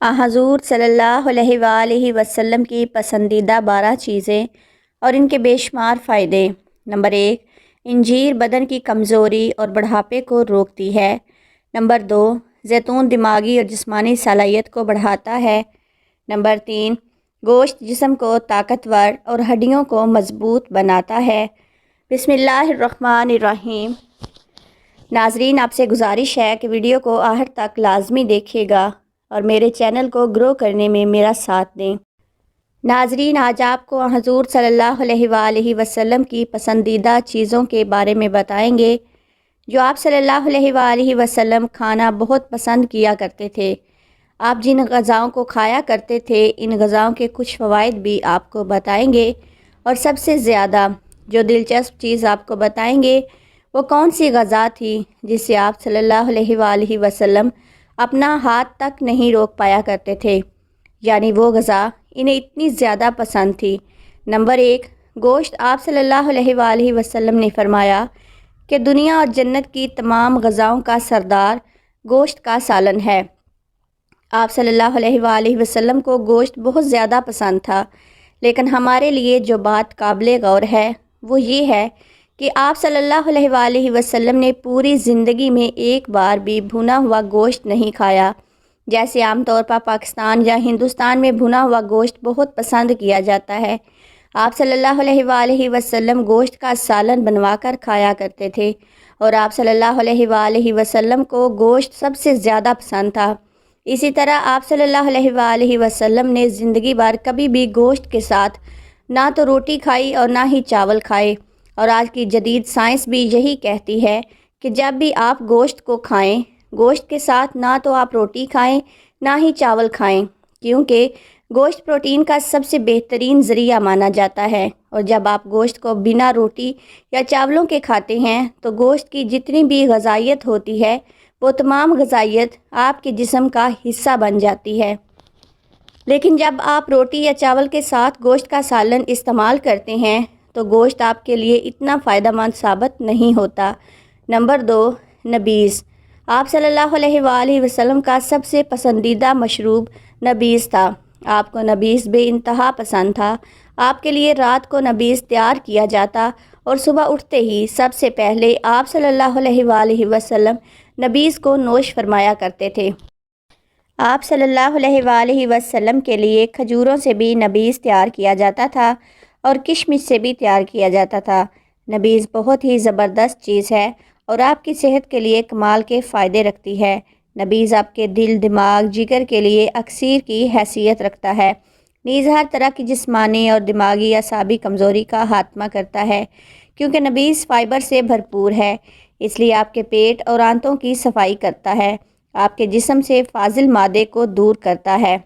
حضور صلی اللہ علیہ وآلہ وسلم کی پسندیدہ 12 چیزیں اور ان کے بے شمار فائدے۔ نمبر 1، انجیر بدن کی کمزوری اور بڑھاپے کو روکتی ہے۔ نمبر 2، زیتون دماغی اور جسمانی صلاحیت کو بڑھاتا ہے۔ نمبر 3، گوشت جسم کو طاقتور اور ہڈیوں کو مضبوط بناتا ہے۔ بسم اللہ الرحمن الرحیم۔ ناظرین، آپ سے گزارش ہے کہ ویڈیو کو آخر تک لازمی دیکھیے گا اور میرے چینل کو گرو کرنے میں میرا ساتھ دیں۔ ناظرین، آج آپ کو حضور صلی اللہ علیہ وآلہ وسلم کی پسندیدہ چیزوں کے بارے میں بتائیں گے جو آپ صلی اللہ علیہ وآلہ وسلم کھانا بہت پسند کیا کرتے تھے۔ آپ جن غذاؤں کو کھایا کرتے تھے، ان غذاؤں کے کچھ فوائد بھی آپ کو بتائیں گے، اور سب سے زیادہ جو دلچسپ چیز آپ کو بتائیں گے وہ کون سی غذا تھی جس سے آپ صلی اللہ علیہ وآلہ وسلم اپنا ہاتھ تک نہیں روک پایا کرتے تھے، یعنی وہ غذا انہیں اتنی زیادہ پسند تھی۔ نمبر 1، گوشت۔ آپ صلی اللہ علیہ وآلہ وسلم نے فرمایا کہ دنیا اور جنت کی تمام غذاؤں کا سردار گوشت کا سالن ہے۔ آپ صلی اللہ علیہ وآلہ وسلم کو گوشت بہت زیادہ پسند تھا، لیکن ہمارے لیے جو بات قابل غور ہے وہ یہ ہے کہ آپ صلی اللہ علیہ وآلہ وسلم نے پوری زندگی میں ایک بار بھی بھنا ہوا گوشت نہیں کھایا۔ جیسے عام طور پر پاکستان یا ہندوستان میں بھنا ہوا گوشت بہت پسند کیا جاتا ہے، آپ صلی اللہ علیہ وآلہ وسلم گوشت کا سالن بنوا کر کھایا کرتے تھے، اور آپ صلی اللہ علیہ وآلہ وسلم کو گوشت سب سے زیادہ پسند تھا۔ اسی طرح آپ صلی اللہ علیہ وآلہ وسلم نے زندگی بھر کبھی بھی گوشت کے ساتھ نہ تو روٹی کھائی اور نہ ہی چاول کھائے، اور آج کی جدید سائنس بھی یہی کہتی ہے کہ جب بھی آپ گوشت کو کھائیں، گوشت کے ساتھ نہ تو آپ روٹی کھائیں نہ ہی چاول کھائیں، کیونکہ گوشت پروٹین کا سب سے بہترین ذریعہ مانا جاتا ہے، اور جب آپ گوشت کو بنا روٹی یا چاولوں کے کھاتے ہیں تو گوشت کی جتنی بھی غذائیت ہوتی ہے وہ تمام غذائیت آپ کے جسم کا حصہ بن جاتی ہے۔ لیکن جب آپ روٹی یا چاول کے ساتھ گوشت کا سالن استعمال کرتے ہیں تو گوشت آپ کے لیے اتنا فائدہ مند ثابت نہیں ہوتا۔ نمبر 2، نبیذ۔ آپ صلی اللہ علیہ وآلہ وسلم کا سب سے پسندیدہ مشروب نبیذ تھا۔ آپ کو نبیذ بے انتہا پسند تھا۔ آپ کے لیے رات کو نبیذ تیار کیا جاتا اور صبح اٹھتے ہی سب سے پہلے آپ صلی اللہ علیہ وآلہ وسلم نبیذ کو نوش فرمایا کرتے تھے۔ آپ صلی اللہ علیہ وآلہ وسلم کے لیے کھجوروں سے بھی نبیذ تیار کیا جاتا تھا اور کشمش سے بھی تیار کیا جاتا تھا۔ نبیذ بہت ہی زبردست چیز ہے اور آپ کی صحت کے لیے کمال کے فائدے رکھتی ہے۔ نبیذ آپ کے دل، دماغ، جگر کے لیے اکسیر کی حیثیت رکھتا ہے، نیز ہر طرح کی جسمانی اور دماغی اعصابی کمزوری کا خاتمہ کرتا ہے، کیونکہ نبیذ فائبر سے بھرپور ہے، اس لیے آپ کے پیٹ اور آنتوں کی صفائی کرتا ہے، آپ کے جسم سے فاضل مادے کو دور کرتا ہے۔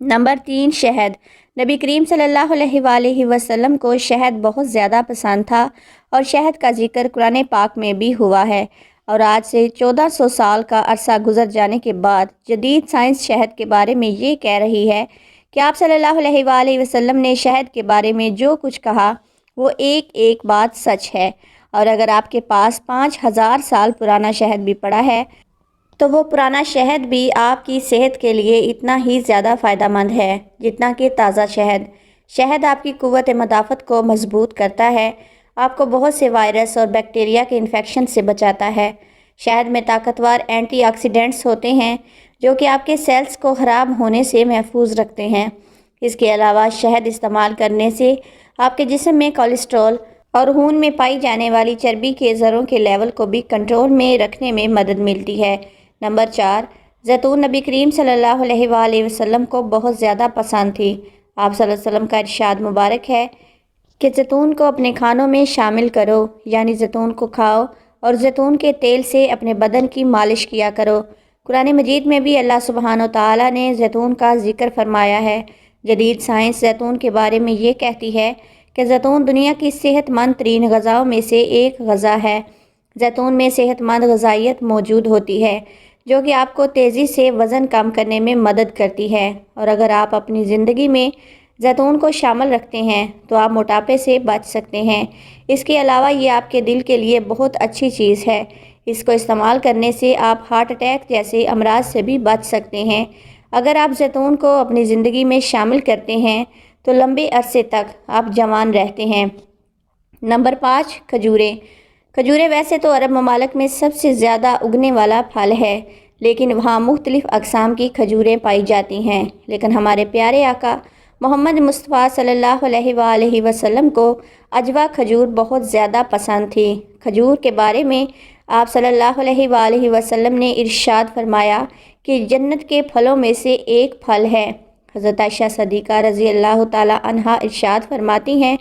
نمبر 3، شہد۔ نبی کریم صلی اللہ علیہ وآلہ وسلم کو شہد بہت زیادہ پسند تھا، اور شہد کا ذکر قرآن پاک میں بھی ہوا ہے، اور آج سے 1400 سال کا عرصہ گزر جانے کے بعد جدید سائنس شہد کے بارے میں یہ کہہ رہی ہے کہ آپ صلی اللہ علیہ وآلہ وسلم نے شہد کے بارے میں جو کچھ کہا وہ ایک ایک بات سچ ہے، اور اگر آپ کے پاس 5000 سال پرانا شہد بھی پڑا ہے تو وہ پرانا شہد بھی آپ کی صحت کے لیے اتنا ہی زیادہ فائدہ مند ہے جتنا کہ تازہ شہد۔ شہد آپ کی قوت مدافعت کو مضبوط کرتا ہے، آپ کو بہت سے وائرس اور بیکٹیریا کے انفیکشن سے بچاتا ہے۔ شہد میں طاقتور اینٹی آکسیڈنٹس ہوتے ہیں جو کہ آپ کے سیلز کو خراب ہونے سے محفوظ رکھتے ہیں۔ اس کے علاوہ شہد استعمال کرنے سے آپ کے جسم میں کولیسٹرول اور خون میں پائی جانے والی چربی کے ذروں کے لیول کو بھی کنٹرول میں رکھنے میں مدد ملتی ہے۔ نمبر 4، زیتون۔ نبی کریم صلی اللہ علیہ وآلہ وسلم کو بہت زیادہ پسند تھی۔ آپ صلی اللہ علیہ وسلم کا ارشاد مبارک ہے کہ زیتون کو اپنے کھانوں میں شامل کرو، یعنی زیتون کو کھاؤ اور زیتون کے تیل سے اپنے بدن کی مالش کیا کرو۔ قرآن مجید میں بھی اللہ سبحانہ و تعالیٰ نے زیتون کا ذکر فرمایا ہے۔ جدید سائنس زیتون کے بارے میں یہ کہتی ہے کہ زیتون دنیا کی صحت مند ترین غذاؤں میں سے ایک غذا ہے۔ زیتون میں صحت مند غذائیت موجود ہوتی ہے جو کہ آپ کو تیزی سے وزن کم کرنے میں مدد کرتی ہے، اور اگر آپ اپنی زندگی میں زیتون کو شامل رکھتے ہیں تو آپ موٹاپے سے بچ سکتے ہیں۔ اس کے علاوہ یہ آپ کے دل کے لیے بہت اچھی چیز ہے، اس کو استعمال کرنے سے آپ ہارٹ اٹیک جیسے امراض سے بھی بچ سکتے ہیں۔ اگر آپ زیتون کو اپنی زندگی میں شامل کرتے ہیں تو لمبے عرصے تک آپ جوان رہتے ہیں۔ نمبر 5، کھجوریں۔ کھجوریں ویسے تو عرب ممالک میں سب سے زیادہ اگنے والا پھل ہے، لیکن وہاں مختلف اقسام کی کھجوریں پائی جاتی ہیں۔ لیکن ہمارے پیارے آقا محمد مصطفیٰ صلی اللہ علیہ وآلہ وسلم کو عجوہ کھجور بہت زیادہ پسند تھی۔ کھجور کے بارے میں آپ صلی اللہ علیہ وآلہ وسلم نے ارشاد فرمایا کہ جنت کے پھلوں میں سے ایک پھل ہے۔ حضرت عائشہ صدیقہ رضی اللہ تعالی عنہا ارشاد فرماتی ہیں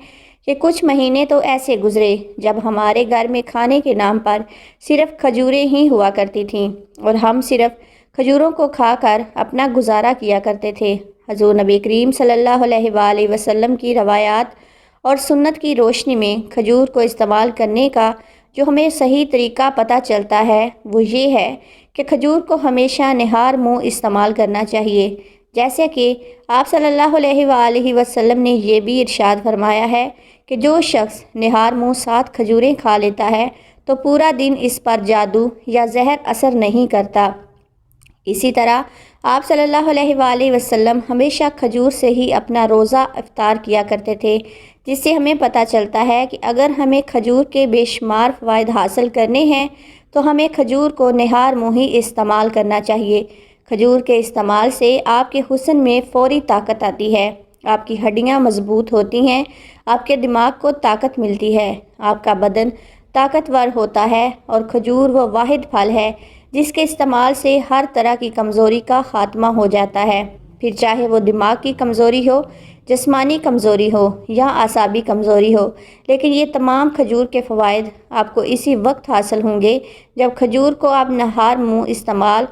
کہ کچھ مہینے تو ایسے گزرے جب ہمارے گھر میں کھانے کے نام پر صرف کھجوریں ہی ہوا کرتی تھیں اور ہم صرف کھجوروں کو کھا کر اپنا گزارا کیا کرتے تھے۔ حضور نبی کریم صلی اللہ علیہ وآلہ وسلم کی روایات اور سنت کی روشنی میں کھجور کو استعمال کرنے کا جو ہمیں صحیح طریقہ پتہ چلتا ہے وہ یہ ہے کہ کھجور کو ہمیشہ نہار منہ استعمال کرنا چاہیے، جیسے کہ آپ صلی اللہ علیہ وآلہ وسلم نے یہ بھی ارشاد فرمایا ہے کہ جو شخص نہار منہ 7 کھجوریں کھا لیتا ہے تو پورا دن اس پر جادو یا زہر اثر نہیں کرتا۔ اسی طرح آپ صلی اللہ علیہ وآلہ وسلم ہمیشہ کھجور سے ہی اپنا روزہ افطار کیا کرتے تھے، جس سے ہمیں پتہ چلتا ہے کہ اگر ہمیں کھجور کے بے شمار فوائد حاصل کرنے ہیں تو ہمیں کھجور کو نہار منہ ہی استعمال کرنا چاہیے۔ کھجور کے استعمال سے آپ کے حسن میں فوری طاقت آتی ہے، آپ کی ہڈیاں مضبوط ہوتی ہیں، آپ کے دماغ کو طاقت ملتی ہے، آپ کا بدن طاقتور ہوتا ہے، اور کھجور وہ واحد پھل ہے جس کے استعمال سے ہر طرح کی کمزوری کا خاتمہ ہو جاتا ہے، پھر چاہے وہ دماغ کی کمزوری ہو، جسمانی کمزوری ہو یا اعصابی کمزوری ہو۔ لیکن یہ تمام کھجور کے فوائد آپ کو اسی وقت حاصل ہوں گے جب کھجور کو آپ نہار منہ استعمال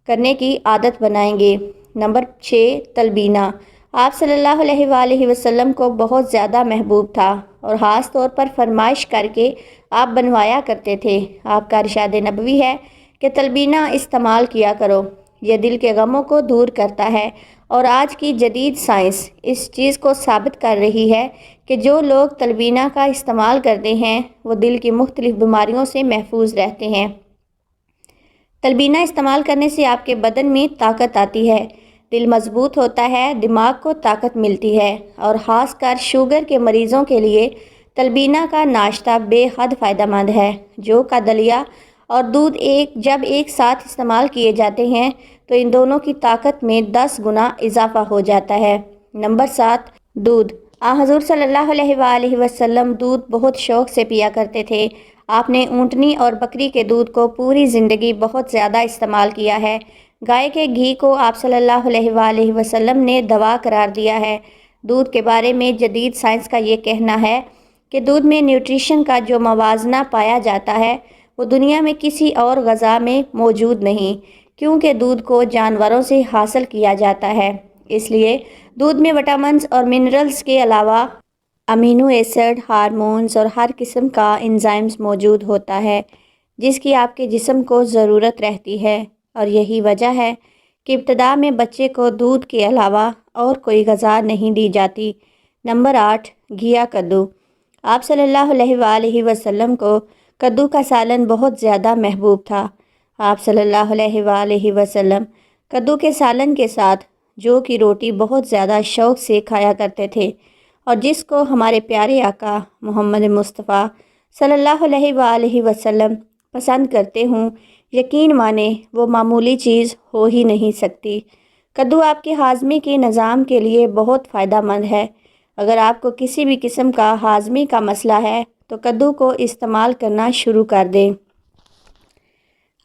کرنے کی عادت بنائیں گے۔ نمبر 6، تلبینہ۔ آپ صلی اللہ علیہ وآلہ وسلم کو بہت زیادہ محبوب تھا اور خاص طور پر فرمائش کر کے آپ بنوایا کرتے تھے۔ آپ کا ارشاد نبوی ہے کہ تلبینہ استعمال کیا کرو، یہ دل کے غموں کو دور کرتا ہے، اور آج کی جدید سائنس اس چیز کو ثابت کر رہی ہے کہ جو لوگ تلبینہ کا استعمال کرتے ہیں وہ دل کی مختلف بیماریوں سے محفوظ رہتے ہیں۔ تلبینہ استعمال کرنے سے آپ کے بدن میں طاقت آتی ہے، دل مضبوط ہوتا ہے، دماغ کو طاقت ملتی ہے، اور خاص کر شوگر کے مریضوں کے لیے تلبینہ کا ناشتہ بے حد فائدہ مند ہے۔ جو کا دلیا اور دودھ جب ایک ساتھ استعمال کیے جاتے ہیں تو ان دونوں کی طاقت میں 10 گنا اضافہ ہو جاتا ہے۔ نمبر 7، دودھ۔ حضور صلی اللہ علیہ وآلہ وسلم دودھ بہت شوق سے پیا کرتے تھے۔ آپ نے اونٹنی اور بکری کے دودھ کو پوری زندگی بہت زیادہ استعمال کیا ہے۔ گائے کے گھی کو آپ صلی اللہ علیہ وآلہ وسلم نے دوا قرار دیا ہے۔ دودھ کے بارے میں جدید سائنس کا یہ کہنا ہے کہ دودھ میں نیوٹریشن کا جو موازنہ پایا جاتا ہے وہ دنیا میں کسی اور غذا میں موجود نہیں، کیونکہ دودھ کو جانوروں سے حاصل کیا جاتا ہے۔ اس لیے دودھ میں وٹامنز اور منرلز کے علاوہ امینو ایسڈ، ہارمونز اور ہر قسم کا انزائمز موجود ہوتا ہے جس کی آپ کے جسم کو ضرورت رہتی ہے، اور یہی وجہ ہے کہ ابتدا میں بچے کو دودھ کے علاوہ اور کوئی غذا نہیں دی جاتی۔ نمبر 8، گھیا کدو۔ آپ صلی اللہ علیہ وآلہ وسلم کو کدو کا سالن بہت زیادہ محبوب تھا۔ آپ صلی اللہ علیہ وآلہ وسلم کدو کے سالن کے ساتھ جو کی روٹی بہت زیادہ شوق سے کھایا کرتے تھے، اور جس کو ہمارے پیارے آقا محمد مصطفیٰ صلی اللہ علیہ وآلہ وسلم پسند کرتے ہوں، یقین مانیں وہ معمولی چیز ہو ہی نہیں سکتی۔ کدو آپ کے ہاضمے کے نظام کے لیے بہت فائدہ مند ہے۔ اگر آپ کو کسی بھی قسم کا ہاضمے کا مسئلہ ہے تو کدو کو استعمال کرنا شروع کر دیں۔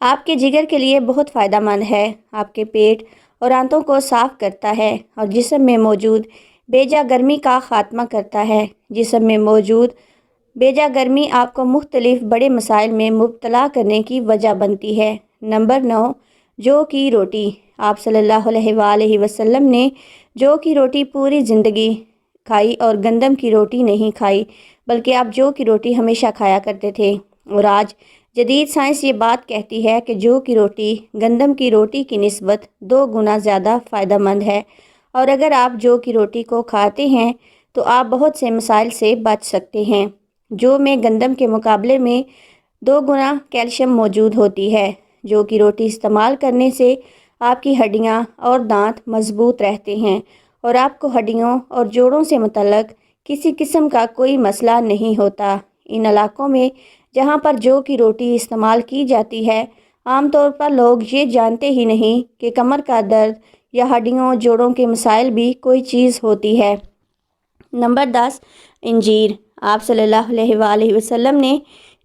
آپ کے جگر کے لیے بہت فائدہ مند ہے، آپ کے پیٹ اور آنتوں کو صاف کرتا ہے اور جسم میں موجود بیجا گرمی کا خاتمہ کرتا ہے۔ جسم میں موجود بیجا گرمی آپ کو مختلف بڑے مسائل میں مبتلا کرنے کی وجہ بنتی ہے۔ نمبر 9، جو کی روٹی۔ آپ صلی اللہ علیہ وآلہ وسلم نے جو کی روٹی پوری زندگی کھائی اور گندم کی روٹی نہیں کھائی، بلکہ آپ جو کی روٹی ہمیشہ کھایا کرتے تھے، اور آج جدید سائنس یہ بات کہتی ہے کہ جو کی روٹی گندم کی روٹی کی نسبت 2 گنا زیادہ فائدہ مند ہے، اور اگر آپ جو کی روٹی کو کھاتے ہیں تو آپ بہت سے مسائل سے بچ سکتے ہیں۔ جو میں گندم کے مقابلے میں 2 گنا کیلشیم موجود ہوتی ہے۔ جو کی روٹی استعمال کرنے سے آپ کی ہڈیاں اور دانت مضبوط رہتے ہیں اور آپ کو ہڈیوں اور جوڑوں سے متعلق کسی قسم کا کوئی مسئلہ نہیں ہوتا۔ ان علاقوں میں جہاں پر جو کی روٹی استعمال کی جاتی ہے، عام طور پر لوگ یہ جانتے ہی نہیں کہ کمر کا درد یا ہڈیوں جوڑوں کے مسائل بھی کوئی چیز ہوتی ہے۔ نمبر 10، انجیر۔ آپ صلی اللہ علیہ وآلہ وسلم نے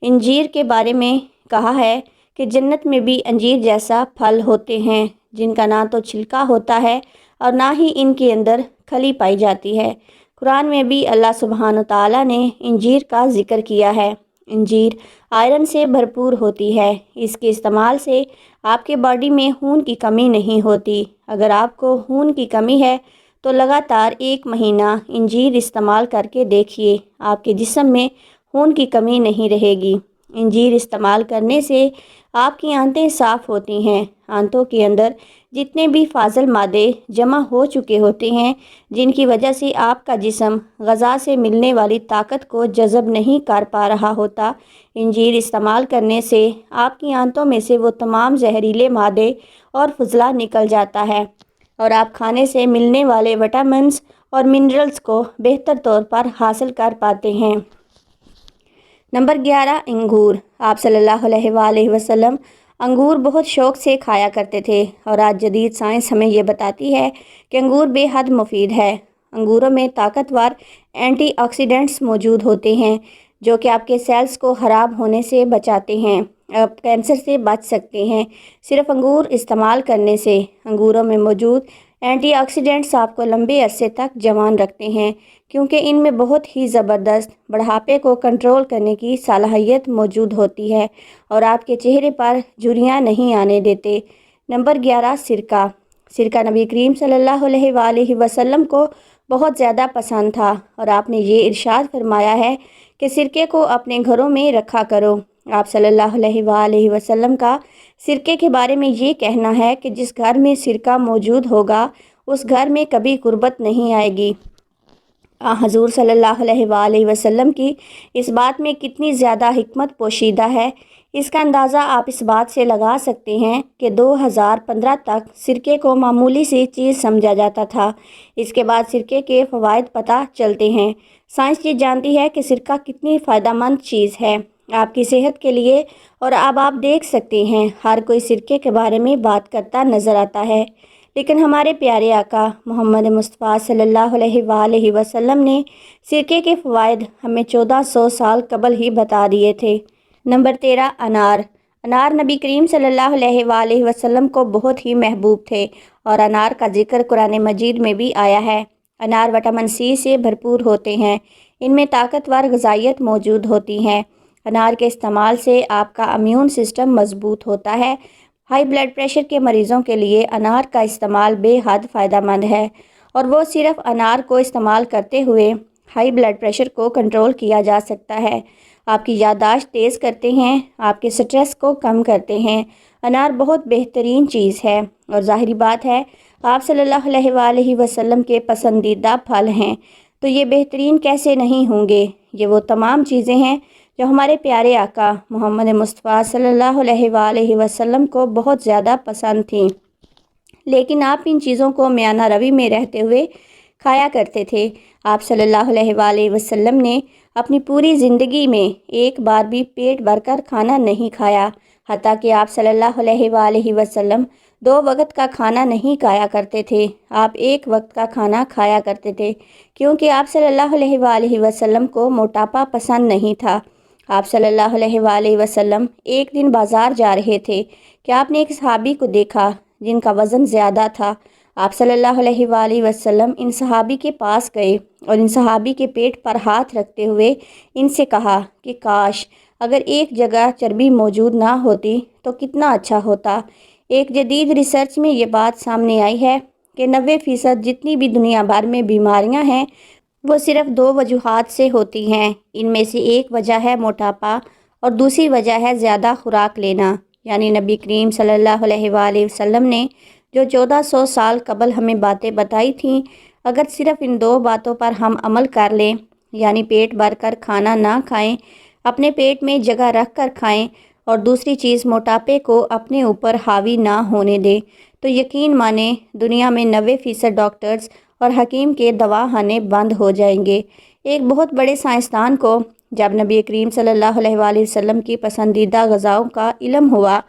انجیر کے بارے میں کہا ہے کہ جنت میں بھی انجیر جیسا پھل ہوتے ہیں جن کا نہ تو چھلکا ہوتا ہے اور نہ ہی ان کے اندر کھلی پائی جاتی ہے۔ قرآن میں بھی اللہ سبحانہ تعالیٰ نے انجیر کا ذکر کیا ہے۔ انجیر آئرن سے بھرپور ہوتی ہے۔ اس کے استعمال سے آپ کے باڈی میں خون کی کمی نہیں ہوتی۔ اگر آپ کو خون کی کمی ہے تو لگاتار 1 مہینہ انجیر استعمال کر کے دیکھیے، آپ کے جسم میں خون کی کمی نہیں رہے گی۔ انجیر استعمال کرنے سے آپ کی آنتیں صاف ہوتی ہیں۔ آنتوں کے اندر جتنے بھی فاضل مادے جمع ہو چکے ہوتے ہیں جن کی وجہ سے آپ کا جسم غذا سے ملنے والی طاقت کو جذب نہیں کر پا رہا ہوتا، انجیر استعمال کرنے سے آپ کی آنتوں میں سے وہ تمام زہریلے مادے اور فضلہ نکل جاتا ہے اور آپ کھانے سے ملنے والے وٹامنز اور منرلز کو بہتر طور پر حاصل کر پاتے ہیں۔ نمبر 11، انگور۔ آپ صلی اللہ علیہ وآلہ وسلم انگور بہت شوق سے کھایا کرتے تھے اور آج جدید سائنس ہمیں یہ بتاتی ہے کہ انگور بے حد مفید ہے۔ انگوروں میں طاقتور اینٹی آکسیڈنٹس موجود ہوتے ہیں جو کہ آپ کے سیلز کو خراب ہونے سے بچاتے ہیں۔ آپ کینسر سے بچ سکتے ہیں صرف انگور استعمال کرنے سے۔ انگوروں میں موجود اینٹی آکسیڈنٹس آپ کو لمبے عرصے تک جوان رکھتے ہیں کیونکہ ان میں بہت ہی زبردست بڑھاپے کو کنٹرول کرنے کی صلاحیت موجود ہوتی ہے اور آپ کے چہرے پر جھریاں نہیں آنے دیتے۔ نمبر 11، سرکہ۔ سرکہ نبی کریم صلی اللہ علیہ وآلہ وسلم کو بہت زیادہ پسند تھا اور آپ نے یہ ارشاد فرمایا ہے کہ سرکے کو اپنے گھروں میں رکھا کرو۔ آپ صلی اللہ علیہ وآلہ وسلم کا سرکے کے بارے میں یہ کہنا ہے کہ جس گھر میں سرکہ موجود ہوگا اس گھر میں کبھی غربت نہیں آئے گی۔ حضور صلی اللہ علیہ وآلہ وسلم کی اس بات میں کتنی زیادہ حکمت پوشیدہ ہے، اس کا اندازہ آپ اس بات سے لگا سکتے ہیں کہ 2015 تک سرکے کو معمولی سی چیز سمجھا جاتا تھا۔ اس کے بعد سرکے کے فوائد پتہ چلتے ہیں۔ سائنس یہ جانتی ہے کہ سرکہ کتنی فائدہ مند چیز ہے آپ کی صحت کے لیے، اور اب آپ دیکھ سکتے ہیں ہر کوئی سرکے کے بارے میں بات کرتا نظر آتا ہے، لیکن ہمارے پیارے آقا محمد مصطفیٰ صلی اللہ علیہ وآلہ وسلم نے سرکے کے فوائد ہمیں 1400 سال قبل ہی بتا دیے تھے۔ نمبر 13، انار۔ انار نبی کریم صلی اللہ علیہ وآلہ وسلم کو بہت ہی محبوب تھے اور انار کا ذکر قرآن مجید میں بھی آیا ہے۔ انار وٹامن سی سے بھرپور ہوتے ہیں، ان میں طاقتور غذائیت موجود ہوتی ہے۔ انار کے استعمال سے آپ کا امیون سسٹم مضبوط ہوتا ہے۔ ہائی بلڈ پریشر کے مریضوں کے لیے انار کا استعمال بے حد فائدہ مند ہے اور وہ صرف انار کو استعمال کرتے ہوئے ہائی بلڈ پریشر کو کنٹرول کیا جا سکتا ہے۔ آپ کی یادداشت تیز کرتے ہیں، آپ کے سٹریس کو کم کرتے ہیں۔ انار بہت بہترین چیز ہے اور ظاہری بات ہے آپ صلی اللہ علیہ وآلہ وسلم کے پسندیدہ پھل ہیں تو یہ بہترین کیسے نہیں ہوں گے۔ یہ وہ تمام چیزیں ہیں جو ہمارے پیارے آقا محمد مصطفیٰ صلی اللہ علیہ وآلہ وسلم کو بہت زیادہ پسند تھیں، لیکن آپ ان چیزوں کو میانہ روی میں رہتے ہوئے کھایا کرتے تھے۔ آپ صلی اللہ علیہ وآلہ وسلم نے اپنی پوری زندگی میں ایک بار بھی پیٹ بھر کر کھانا نہیں کھایا، حتیٰ کہ آپ صلی اللہ علیہ وآلہ وسلم 2 وقت کا کھانا نہیں کھایا کرتے تھے، آپ 1 وقت کا کھانا کھایا کرتے تھے کیونکہ آپ صلی اللہ علیہ وآلہ وسلم کو موٹاپا پسند نہیں تھا۔ آپ صلی اللہ علیہ وآلہ وسلم ایک دن بازار جا رہے تھے کہ آپ نے ایک صحابی کو دیکھا جن کا وزن زیادہ تھا۔ آپ صلی اللہ علیہ وآلہ وسلم ان صحابی کے پاس گئے اور ان صحابی کے پیٹ پر ہاتھ رکھتے ہوئے ان سے کہا کہ کاش اگر ایک جگہ چربی موجود نہ ہوتی تو کتنا اچھا ہوتا۔ ایک جدید ریسرچ میں یہ بات سامنے آئی ہے کہ 90% جتنی بھی دنیا بھر میں بیماریاں ہیں وہ صرف 2 وجوہات سے ہوتی ہیں۔ ان میں سے ایک وجہ ہے موٹاپا اور دوسری وجہ ہے زیادہ خوراک لینا۔ یعنی نبی کریم صلی اللہ علیہ وآلہ وسلم نے جو 1400 سال قبل ہمیں باتیں بتائی تھیں، اگر صرف ان 2 باتوں پر ہم عمل کر لیں، یعنی پیٹ بھر کر کھانا نہ کھائیں، اپنے پیٹ میں جگہ رکھ کر کھائیں اور دوسری چیز موٹاپے کو اپنے اوپر حاوی نہ ہونے دیں، تو یقین مانیں دنیا میں 90% ڈاکٹرز اور حکیم کے دواخانے بند ہو جائیں گے۔ ایک بہت بڑے سائنسدان کو جب نبی کریم صلی اللہ علیہ وآلہ وسلم کی پسندیدہ غذاؤں کا علم ہوا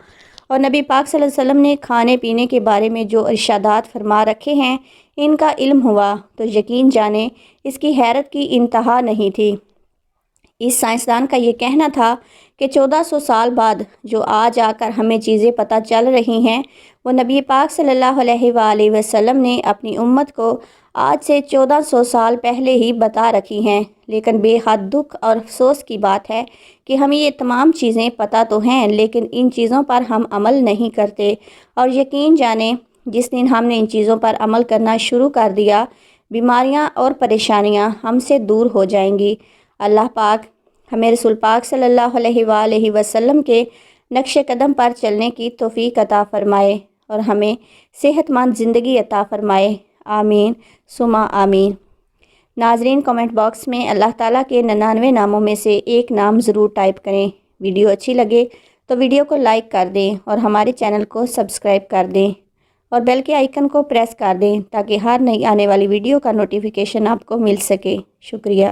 اور نبی پاک صلی اللہ علیہ وسلم نے کھانے پینے کے بارے میں جو ارشادات فرما رکھے ہیں ان کا علم ہوا تو یقین جانیں اس کی حیرت کی انتہا نہیں تھی۔ اس سائنسدان کا یہ کہنا تھا کہ 1400 سال بعد جو آج آ کر ہمیں چیزیں پتہ چل رہی ہیں وہ نبی پاک صلی اللہ علیہ وآلہ وسلم نے اپنی امت کو آج سے 1400 سال پہلے ہی بتا رکھی ہیں۔ لیکن بے حد دکھ اور افسوس کی بات ہے کہ ہمیں یہ تمام چیزیں پتہ تو ہیں لیکن ان چیزوں پر ہم عمل نہیں کرتے، اور یقین جانیں جس دن ہم نے ان چیزوں پر عمل کرنا شروع کر دیا بیماریاں اور پریشانیاں ہم سے دور ہو جائیں گی۔ اللہ پاک ہمیں رسول پاک صلی اللہ علیہ وآلہ وسلم کے نقش قدم پر چلنے کی توفیق عطا فرمائے اور ہمیں صحت مند زندگی عطا فرمائے، آمین ثم آمین۔ ناظرین کمنٹ باکس میں اللہ تعالیٰ کے 99 ناموں میں سے ایک نام ضرور ٹائپ کریں۔ ویڈیو اچھی لگے تو ویڈیو کو لائک کر دیں اور ہمارے چینل کو سبسکرائب کر دیں اور بیل کے آئیکن کو پریس کر دیں تاکہ ہر نئی آنے والی ویڈیو کا نوٹیفیکیشن آپ کو مل سکے۔ شکریہ۔